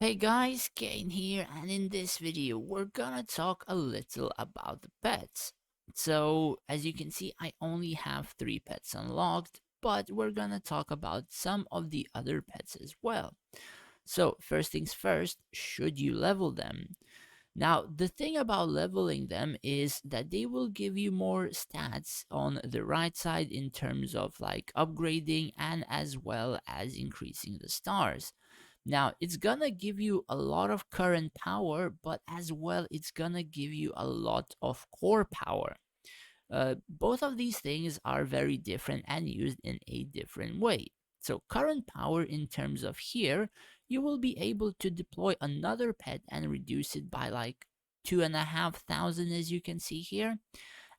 Hey guys, Kane here, and in this video we're gonna talk a little about the pets. So, as you can see, I only have 3 pets unlocked, but we're gonna talk about some of the other pets as well. So, first things first, should you level them? Now, the thing about leveling them is that they will give you more stats on the right side in terms of like upgrading and as well as increasing the stars. Now, it's gonna give you a lot of current power, but as well, it's gonna give you a lot of core power. Both of these things are very different and used in a different way. So, current power in terms of here, you will be able to deploy another pet and reduce it by like 2,500, as you can see here.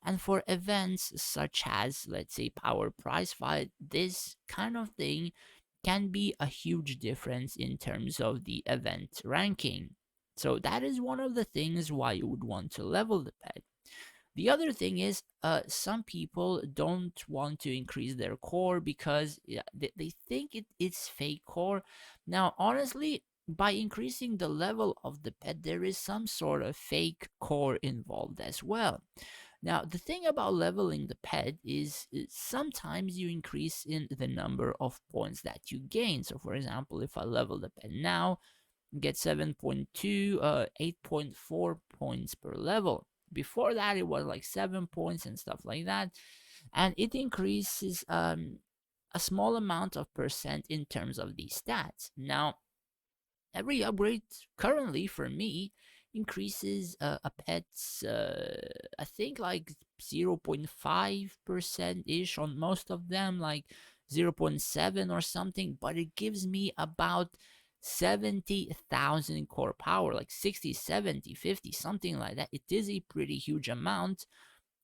And for events such as, let's say, Power Prize Fight, this kind of thing can be a huge difference in terms of the event ranking. So that is one of the things why you would want to level the pet. The other thing is, some people don't want to increase their core because yeah, they think it's fake core. Now, honestly, by increasing the level of the pet, there is some sort of fake core involved as well. Now, the thing about leveling the pet is sometimes you increase in the number of points that you gain. So, for example, if I level the pet now, get 7.2, 8.4 points per level. Before that, it was like 7 points and stuff like that. And it increases a small amount of percent in terms of these stats. Now, every upgrade currently for me increases a pet's I think like 0.5% ish on most of them, like 0.7 or something, but it gives me about 70,000 core power, like 60, 70, 50, something like that. It is a pretty huge amount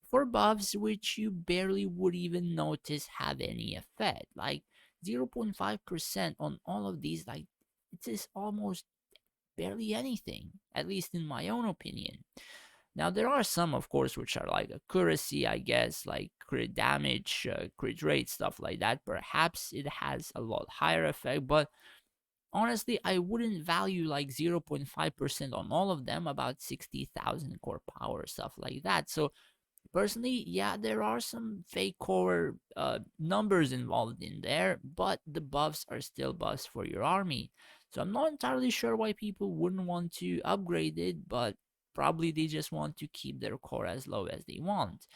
for buffs which you barely would even notice have any effect. Like 0.5% on all of these, like it is almost barely anything, at least in my own opinion. Now, there are some, of course, which are like accuracy, I guess, like crit damage, crit rate, stuff like that. Perhaps it has a lot higher effect, but honestly, I wouldn't value like 0.5% on all of them, about 60,000 core power, stuff like that. So, personally, yeah, there are some fake core numbers involved in there, but the buffs are still buffs for your army. So I'm not entirely sure why people wouldn't want to upgrade it, but probably they just want to keep their core as low as they want.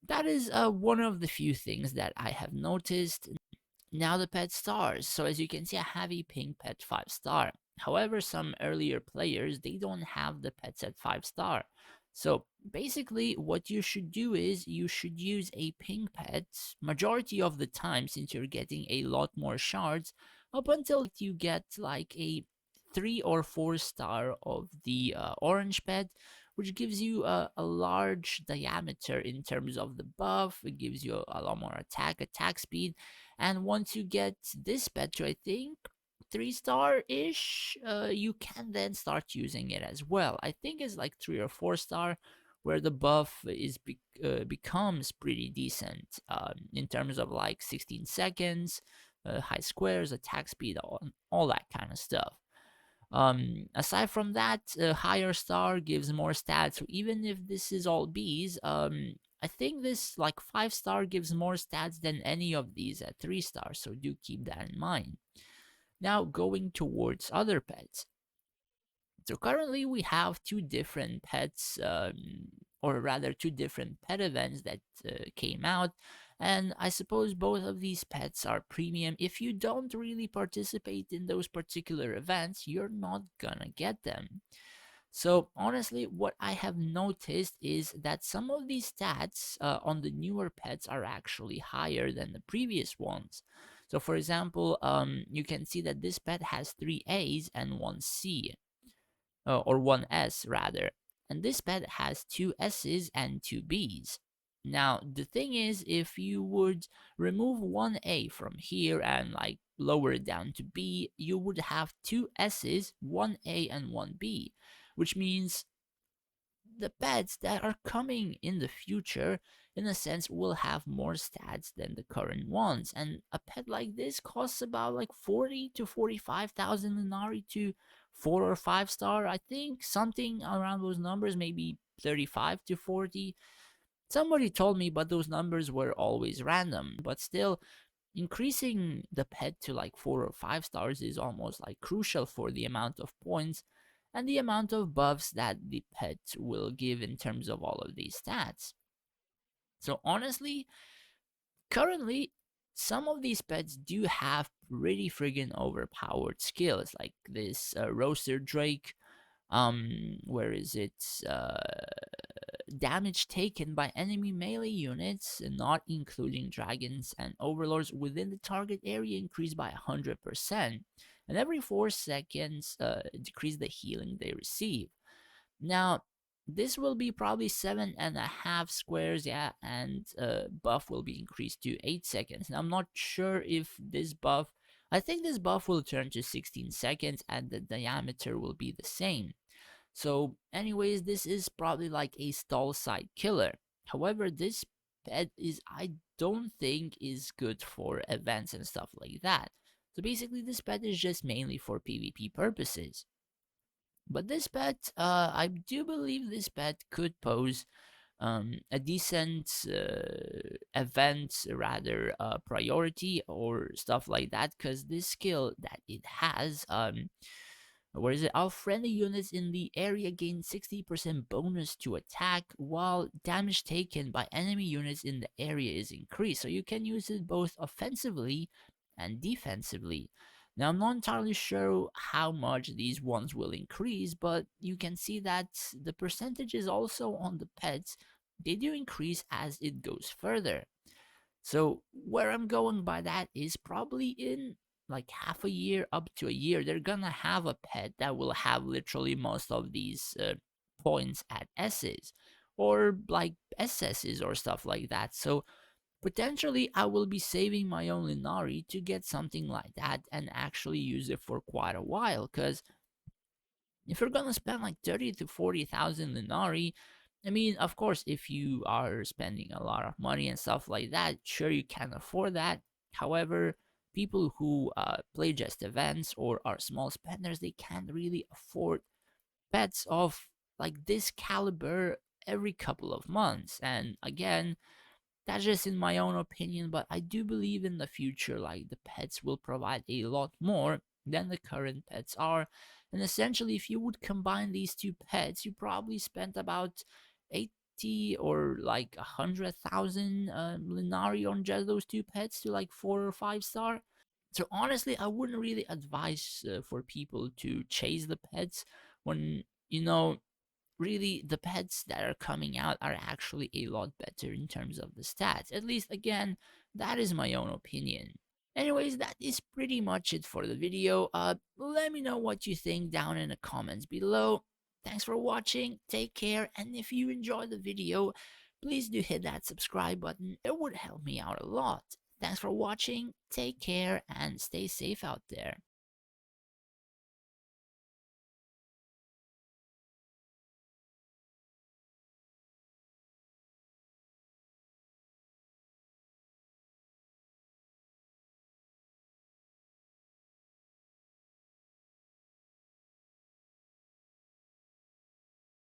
That is one of the few things that I have noticed. Now the pet stars. So as you can see, I have a pink pet 5 star. However, some earlier players, they don't have the pets at 5 star. So basically what you should do is you should use a pink pet majority of the time, since you're getting a lot more shards, up until you get like a 3 or 4 star of the orange pet, which gives you a large diameter in terms of the buff. It gives you a lot more attack speed, and once you get this pet to, I think, 3 star ish, you can then start using it as well. I think it's like 3 or 4 star, where the buff becomes pretty decent in terms of like 16 seconds, high squares, attack speed, all that kind of stuff. Aside from that, higher star gives more stats. So even if this is all Bs, I think this like 5 star gives more stats than any of these at 3 stars. So do keep that in mind. Now going towards other pets. So currently we have two different pets, or rather two different pet events that came out. And I suppose both of these pets are premium. If you don't really participate in those particular events, you're not gonna get them. So honestly, what I have noticed is that some of these stats on the newer pets are actually higher than the previous ones. So for example, you can see that this pet has 3 A's and 1 C, or 1 S rather. And this pet has 2 S's and 2 B's. Now, the thing is, if you would remove 1 A from here and like lower it down to B, you would have 2 S's, 1 A, and 1 B, which means the pets that are coming in the future, in a sense, will have more stats than the current ones. And a pet like this costs about like 40 to 45,000 Inari to 4 or 5 star. I think something around those numbers, maybe 35 to 40. Somebody told me, but those numbers were always random. But still, increasing the pet to like 4 or 5 stars is almost like crucial for the amount of points and the amount of buffs that the pet will give in terms of all of these stats. So honestly, currently, some of these pets do have pretty friggin' overpowered skills, like this Roaster Drake. Where is it? Uh, Damage taken by enemy melee units, not including dragons and overlords, within the target area increased by 100%, and every 4 seconds decrease the healing they receive. Now, this will be probably 7.5 squares, yeah, and buff will be increased to 8 seconds. Now, I'm not sure if this buff, I think this buff will turn to 16 seconds and the diameter will be the same. So, anyways, this is probably like a stall side killer. However, this pet is, I don't think, is good for events and stuff like that. So basically, this pet is just mainly for PvP purposes. But this pet, I do believe this pet could pose a decent event, rather priority or stuff like that, because this skill that it has, where is it? All friendly units in the area gain 60% bonus to attack, while damage taken by enemy units in the area is increased. So you can use it both offensively and defensively. Now, I'm not entirely sure how much these ones will increase, but you can see that the percentages also on the pets, they do increase as it goes further. So where I'm going by that is probably in like half a year up to a year, they're gonna have a pet that will have literally most of these points at S's or like SS's or stuff like that. So potentially I will be saving my own Linari to get something like that and actually use it for quite a while, because if you're gonna spend like 30 to 40,000 Linari, I mean, of course, if you are spending a lot of money and stuff like that, sure, you can afford that. However, people who play just events or are small spenders, they can't really afford pets of like this caliber every couple of months. And again, that's just in my own opinion, but I do believe in the future, like the pets will provide a lot more than the current pets are. And essentially, if you would combine these two pets, you probably spent about 80 or like 100,000 Linari on just those two pets to like 4 or 5 star. So honestly, I wouldn't really advise for people to chase the pets when, really the pets that are coming out are actually a lot better in terms of the stats. At least, again, that is my own opinion. Anyways, that is pretty much it for the video. Let me know what you think down in the comments below. Thanks for watching, take care, and if you enjoyed the video, please do hit that subscribe button. It would help me out a lot. Thanks for watching, take care, and stay safe out there.